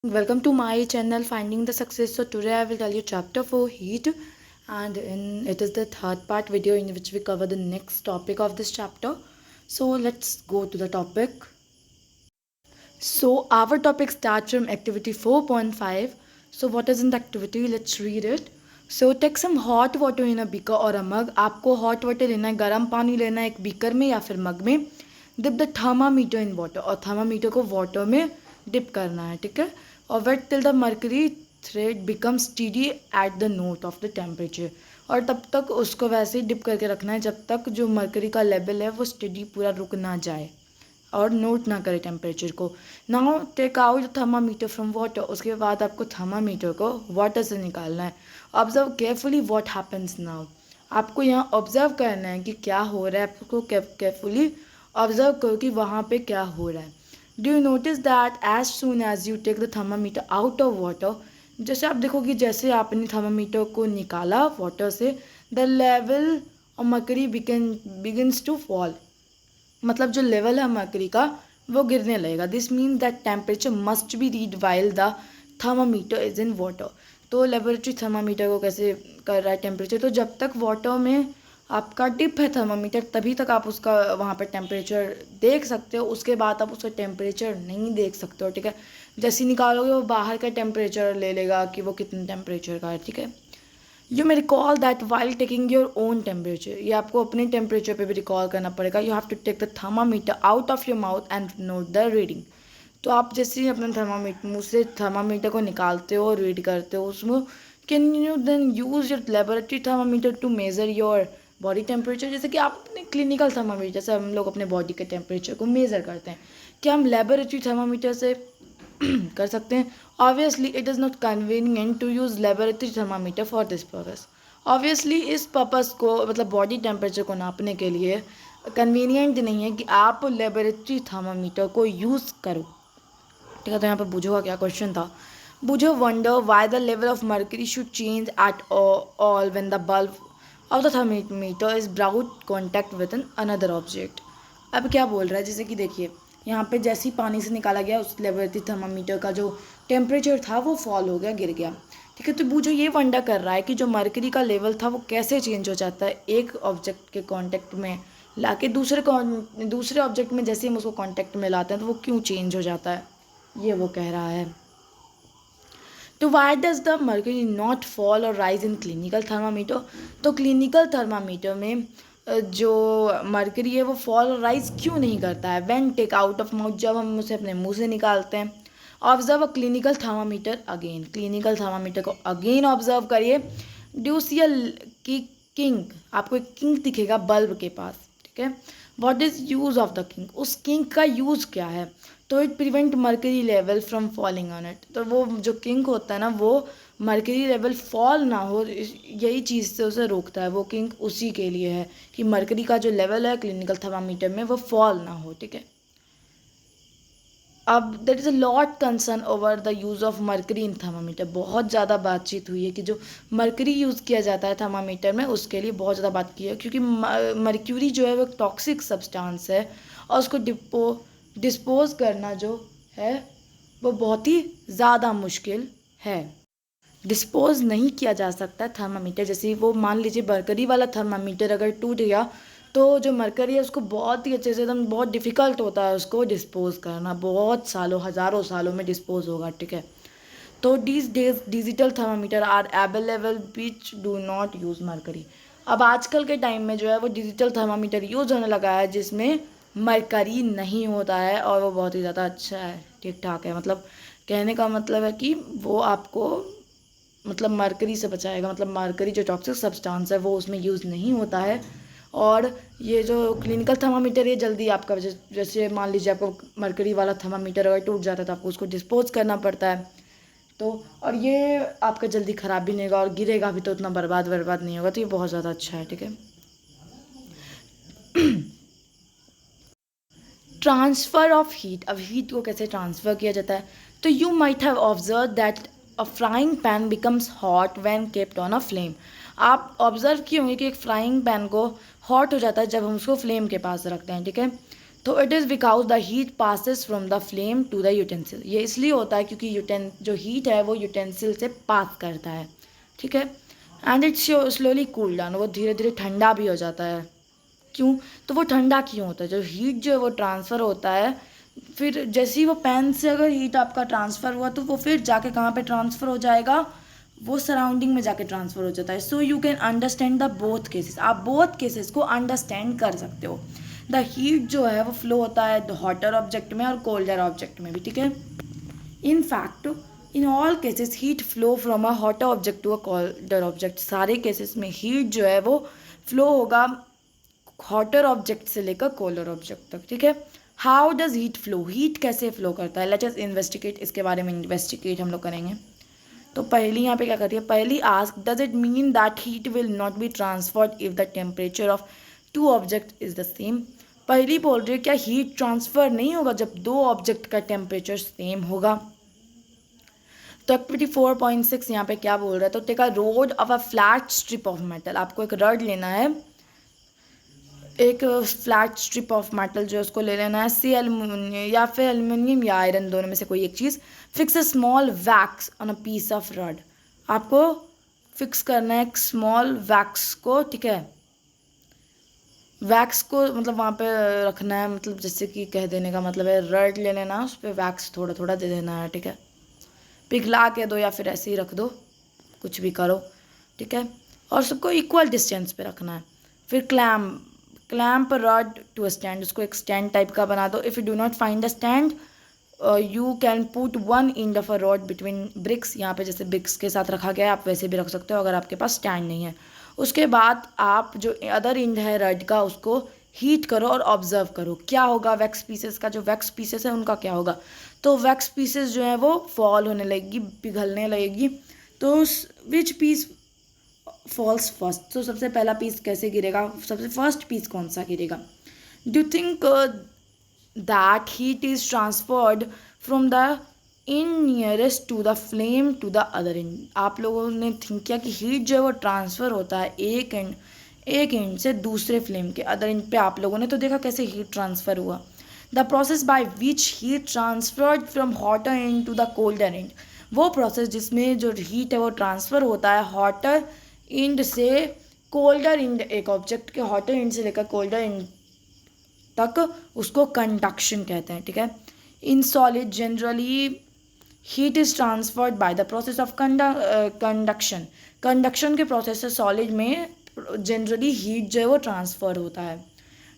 Welcome to my channel Finding the Success. So today I will tell you chapter 4 heat, and it is the third part video in which we cover the next topic of this chapter. So let's go to the topic. So our topic starts from activity 4.5. So what is in the activity? Let's read it. So take some hot water in a beaker or a mug. आपको hot water लेना है, गर्म पानी लेना है एक beaker में या फिर मग में. Dip the thermometer in water, और thermometer को water में dip करना है, ठीक है. और wait till the mercury thread becomes steady at the note of the temperature. और तब तक उसको वैसे ही डिप करके रखना है जब तक जो मर्करी का लेवल है वो स्टडी पूरा रुक ना जाए और नोट ना करे टेम्परेचर को. Now take out thermometer from water. उसके बाद आपको थर्मामीटर को वाटर से निकालना है. Observe carefully what happens now. आपको यहाँ ऑब्जर्व करना है कि क्या हो रहा है. आपको केयरफुली ऑब्जर्व करो कि वहाँ पे क्या हो रहा है. Do you notice that as soon as you take the thermometer out of water, जैसे आप देखोगे जैसे आपने थर्मामीटर को निकाला वाटर से, the level of mercury begins to fall. मतलब जो लेवल है मर्करी का वो गिरने लगेगा. This mean that temperature must be read while the thermometer is in water. तो लेबोरेटरी थर्मामीटर को कैसे कर रहा है टेम्परेचर, तो जब तक वाटर में आपका डिप है थर्मामीटर तभी तक आप उसका वहाँ पर टेम्परेचर देख सकते हो. उसके बाद आप उसका टेम्परेचर नहीं देख सकते हो, ठीक है. जैसे ही निकालोगे वो बाहर का टेम्परेचर ले लेगा कि वो कितने टेम्परेचर का है, ठीक है. You may recall that while taking your own temperature. ये आपको अपने टेम्परेचर पे भी रिकॉल करना पड़ेगा. You have to take the thermometer out of your mouth and note the reading. तो आप जैसे ही अपने थर्मामीटर मुँह से थर्मामीटर को निकालते हो और रीड करते हो उसमें, can you then use your laboratory thermometer to measure your body temperature. जैसे कि आप अपने क्लिनिकल थर्मामीटर से हम लोग अपने बॉडी के टेम्परेचर को मेज़र करते हैं, क्या हम लेबोरेटरी थर्मामीटर से कर सकते हैं. Obviously it is not convenient to use laboratory thermometer for this purpose. Obviously इस पर्पस को मतलब बॉडी टेम्परेचर को नापने के लिए कन्वीनियंट नहीं है कि आप लेबोरेटरी थर्मामीटर को यूज़ करो, ठीक है. तो यहाँ पर बूझो का क्या क्वेश्चन था. बूझो wonder why the level of mercury should change at all when the bulb of the thermometer is brought contact with an another object. अब क्या बोल रहा है, जैसे कि देखिए यहाँ पे जैसे ही पानी से निकाला गया उस लेबोरेटरी थर्मामीटर का जो टेम्परेचर था वो फॉल हो गया, गिर गया, ठीक है. तो बूझो ये वंडर कर रहा है कि जो मर्करी का लेवल था वो कैसे चेंज हो जाता है एक ऑब्जेक्ट के कांटेक्ट में लाके दूसरे ऑब्जेक्ट में जैसे हम उसको कांटेक्ट में लाते हैं तो वो क्यों चेंज हो जाता है, ये वो कह रहा है. तो why does the mercury not fall और राइज इन क्लिनिकल थर्मामीटर. तो क्लिनिकल थर्मामीटर में जो मर्करी है वो फॉल और राइज क्यों नहीं करता है. When take out of mouth, जब हम उसे अपने मुंह से निकालते हैं. Observe a clinical thermometer again. Clinical thermometer को अगेन ऑब्जर्व करिए. ड्यू सी अ किंग, आपको एक किंग दिखेगा बल्ब के पास, ठीक है. What is use of the kink. उस किंग का यूज़ क्या है. तो it prevent mercury level from falling on it. तो वो जो किंग होता है ना वो मर्करी लेवल फॉल ना हो, यही चीज़ से उसे रोकता है. वो किंग उसी के लिए है कि मर्करी का जो लेवल है क्लिनिकल थर्मामीटर में वो फॉल ना हो, ठीक है. अब there is a lot concern over the use of mercury in thermometer. बहुत ज़्यादा बातचीत हुई है कि जो मर्करी यूज़ किया जाता है थर्मामीटर में उसके लिए बहुत ज़्यादा बात की है, क्योंकि मर्क्यूरी जो है वो एक टॉक्सिक सब्सटेंस है और उसको डिस्पोज करना जो है वो बहुत ही ज़्यादा मुश्किल है. डिस्पोज नहीं किया जा सकता थर्मामीटर. जैसे वो मान लीजिए मरकरी वाला थर्मामीटर अगर टूट गया तो जो मरकरी है उसको बहुत ही अच्छे से एकदम बहुत डिफ़िकल्ट होता है उसको डिस्पोज करना. बहुत सालों हज़ारों सालों में डिस्पोज होगा, ठीक है. तो these days digital thermometer are available which do not use mercury. अब आजकल के टाइम में जो है वो डिजिटल थर्मामीटर यूज़ होने लगा है जिसमें मरकरी नहीं होता है और वो बहुत ही ज़्यादा अच्छा है, ठीक ठाक है. मतलब कहने का मतलब है कि वो आपको मतलब मरकरी से बचाएगा. मतलब मरकरी जो टॉक्सिक सब्सटेंस है वो उसमें यूज़ नहीं होता है. और ये जो क्लिनिकल थर्मामीटर है जल्दी आपका जैसे मान लीजिए आपको मरकरी वाला थर्मामीटर अगर टूट जाता है तो आपको उसको डिस्पोज करना पड़ता है. तो और ये आपका जल्दी ख़राब भी नहीं होगा और गिरेगा भी तो उतना बर्बाद नहीं होगा. तो ये बहुत ज़्यादा अच्छा है, ठीक है. Transfer of heat. अब हीट को कैसे ट्रांसफ़र किया जाता है. तो you might have observe that a frying pan becomes hot when kept on a flame. आप ऑब्जर्व किए होंगे कि एक फ्राइंग पैन को हॉट हो जाता है जब हम उसको फ्लेम के पास रखते हैं, ठीक है. तो it is because the heat passes from the flame to the utensil. ये इसलिए होता है क्योंकि जो हीट है वो यूटेंसिल से पास करता है, ठीक है। And it slowly cool down, वो धीरे धीरे ठंडा भी हो जाता है। क्यों? तो वो ठंडा क्यों होता है? जो हीट जो है वो ट्रांसफ़र होता है, फिर जैसे ही वो पैन से अगर हीट आपका ट्रांसफ़र हुआ तो वो फिर जाके कहाँ पे ट्रांसफ़र हो जाएगा? वो सराउंडिंग में जाके ट्रांसफ़र हो जाता है। So you can understand the both cases, आप बोथ केसेस को अंडरस्टैंड कर सकते हो। द हीट जो है वो फ्लो होता है हॉटर ऑब्जेक्ट में और कोल्डर ऑब्जेक्ट में भी, ठीक है। In fact in all cases heat flow from a hotter object to a colder object. सारे केसेस में हीट जो है वो फ्लो होगा हॉटर ऑब्जेक्ट से लेकर कोलर ऑब्जेक्ट तक, ठीक है। How does heat flow, heat कैसे फ्लो करता है? लेट अस इन्वेस्टिगेट, इसके बारे में इन्वेस्टिगेट हम लोग करेंगे। तो पहली यहाँ पे क्या करती है, Paheli ask does it mean that heat will not be transferred if the temperature of two object is the same. Paheli बोल रही है क्या हीट ट्रांसफर नहीं होगा जब दो ऑब्जेक्ट का टेम्परेचर सेम होगा? तो एक्टिविटी 4.6 यहाँ पे क्या बोल रहा है, तो take a rod of a flat strip of metal. आपको एक रड लेना है, एक फ्लैट स्ट्रिप ऑफ मेटल जो है उसको ले लेना है, सी एल्यूमिनियम या फिर एल्यूमिनियम या आयरन, दोनों में से कोई एक चीज़। Fix a small wax on a piece of rod, आपको फिक्स करना है एक स्मॉल वैक्स को, ठीक है। वैक्स को मतलब वहाँ पे रखना है, मतलब जैसे कि कह देने का मतलब है रड ले लेना, उस पर वैक्स थोड़ा थोड़ा दे देना है, ठीक है। पिघला के दो या फिर ऐसे ही रख दो, कुछ भी करो, ठीक है। और सबको इक्वल डिस्टेंस पे रखना है। फिर clamp rod to a stand, उसको एक स्टैंड टाइप का बना दो। If you do not find the stand you can put one end of a rod between bricks. यहाँ पे जैसे ब्रिक्स के साथ रखा गया है, आप वैसे भी रख सकते हो अगर आपके पास स्टैंड नहीं है। उसके बाद आप जो अदर एंड है रड का उसको हीट करो और ऑब्जर्व करो क्या होगा। वैक्स पीसेस का, जो वैक्स पीसेस है उनका क्या होगा? तो वैक्स पीसेस जो है वो फॉल होने लगेगी, पिघलने लगेगी। तो विच पीस फॉल्स फर्स्ट, तो सबसे पहला पीस कैसे गिरेगा, सबसे फर्स्ट पीस कौन सा गिरेगा? Do think that heat is transferred from the end nearest to the flame to the other end. आप लोगों ने थिंक किया कि हीट जो है वो ट्रांसफ़र होता है एक एंड से दूसरे फ्लेम के अदर एंड पे। आप लोगों ने तो देखा कैसे हीट ट्रांसफ़र हुआ। The process by which heat transferred from hotter end to the colder end, वो प्रोसेस जिसमें जो हीट है वो ट्रांसफ़र होता है हॉटर एंड से कोल्डर एंड, एक ऑब्जेक्ट के हॉटर एंड से लेकर कोल्डर एंड तक, उसको कंडक्शन कहते हैं, ठीक है। In solid generally heat is transferred by the process of conduction. Conduction के प्रोसेस से सॉलिड में जनरली हीट जो है वो ट्रांसफर होता है।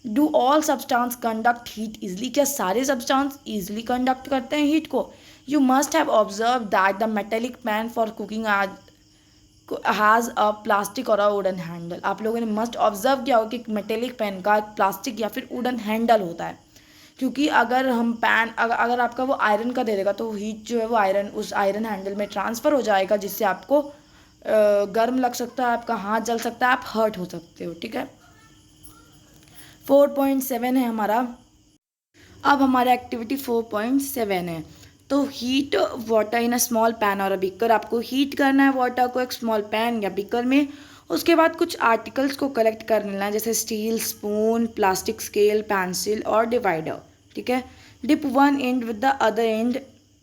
Do all substance conduct heat easily, क्या सारे सब्सटेंस इजली कंडक्ट करते हैं हीट को? You must have observe that the metallic pan for cooking has a plastic और अ वुडन हैंडल। आप लोगों ने मस्ट ऑब्जर्व किया हो कि मेटेलिक पैन का प्लास्टिक या फिर वुडन हैंडल होता है। क्योंकि अगर हम पैन अगर आपका वो आयरन का दे देगा तो हीट जो है वो आयरन उस आयरन हैंडल में ट्रांसफ़र हो जाएगा, जिससे आपको गर्म लग सकता है, आपका हाथ जल सकता है, आप हर्ट हो सकते हो, ठीक है। 4.7 है हमारा। अब हमारा एक्टिविटी 4.7 है। तो heat water in a small pan और अ बीकर। आपको हीट करना है वाटर को एक स्मॉल पैन या बीकर में। उसके बाद कुछ आर्टिकल्स को कलेक्ट कर लेना है, जैसे steel spoon, plastic scale, pencil और डिवाइडर, ठीक है। Dip one end with the other end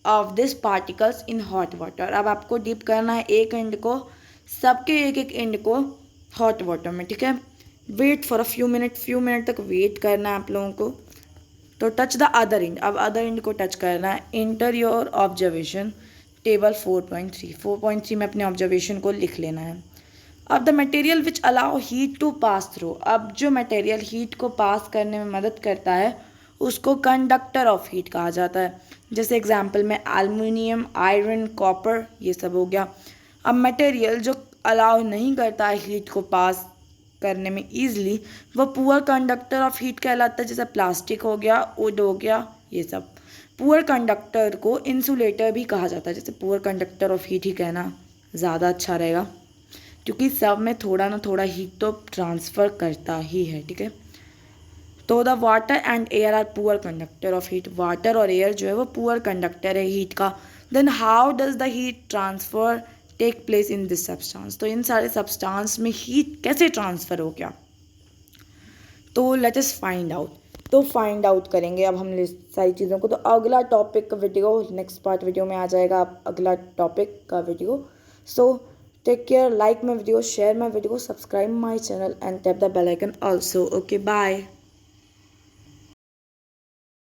of this particles in hot water. अब आपको डिप करना है एक एंड को, सबके एक एक एंड को हॉट वाटर में, ठीक है। Wait for a few minute तक वेट करना है आप लोगों को। तो टच द अदर एंड, अब अदर एंड को टच करना है। इंटर योर ऑब्जर्वेशन टेबल 4.3 में अपने ऑब्जर्वेशन को लिख लेना है। अब the material which allow heat to pass through, अब जो मटेरियल हीट को पास करने में मदद करता है उसको कंडक्टर ऑफ हीट कहा जाता है। जैसे एग्जाम्पल में एल्युमिनियम, आयरन, कॉपर, ये सब हो गया। अब मटेरियल जो अलाउ नहीं करता है हीट को पास करने में ईजिली, वह पुअर कंडक्टर ऑफ हीट कहलाता है। जैसे प्लास्टिक हो गया, वुड हो गया, ये सब। पुअर कंडक्टर को इंसुलेटर भी कहा जाता है। जैसे पुअर कंडक्टर ऑफ हीट ही कहना ज़्यादा अच्छा रहेगा, क्योंकि सब में थोड़ा ना थोड़ा हीट तो ट्रांसफ़र करता ही है, ठीक है। तो the water and air are poor conductor of heat. Water और एयर जो है वो पुअर कंडक्टर है हीट का। Then how does the heat transfer take place in this substance, तो इन सारे सब्सटेंस में हीट कैसे ट्रांसफ़र हो गया? तो लेट अस फाइंड आउट। तो फाइंड आउट करेंगे अब हम सारी चीज़ों को। तो अगला topic video next part video में आ जाएगा अगला टॉपिक का video. So take care, like my video, share my video, subscribe my channel and tap the bell icon also. Okay bye.